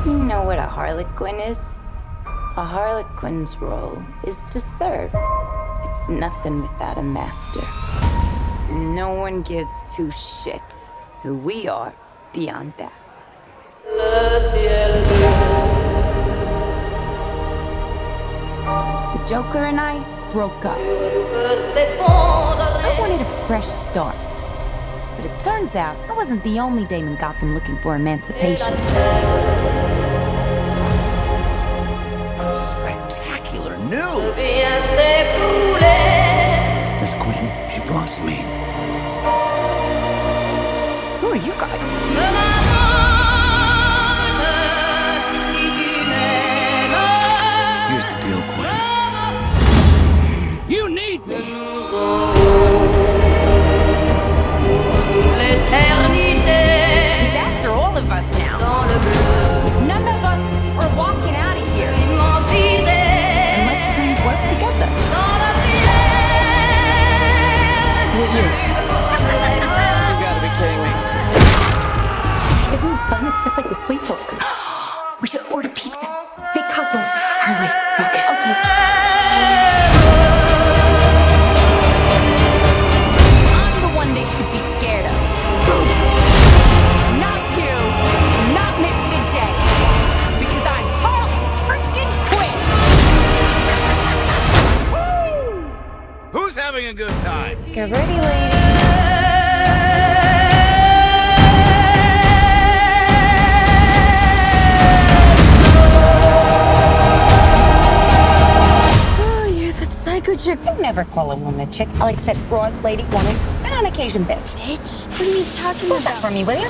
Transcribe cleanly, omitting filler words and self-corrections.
You know what a harlequin is? A harlequin's role is to serve. It's nothing without a master. No one gives two shits who we are beyond that. The Joker and I broke up. I wanted a fresh start. But it turns out I wasn't the only dame in Gotham looking for emancipation. Spectacular news! Miss Quinn, she belongs to me. Who are you guys? Here's the deal, Quinn. You need me! He's after all of us now. None of us are walking out of here unless we work together. What year? You gotta be kidding me. Isn't this fun? It's just like a sleepover. We should order pizza. Big Cosmos. Harley, focus. Okay. I'm the one they should be scared of. Not you. Not Mr. J. Because I'm Harley freaking Quinn. Who's having a good time? Get ready, ladies. Psycho chick. I never call a woman a chick. I'll accept broad, lady, woman, and on occasion bitch. Bitch? What are you talking about? That for me, will you?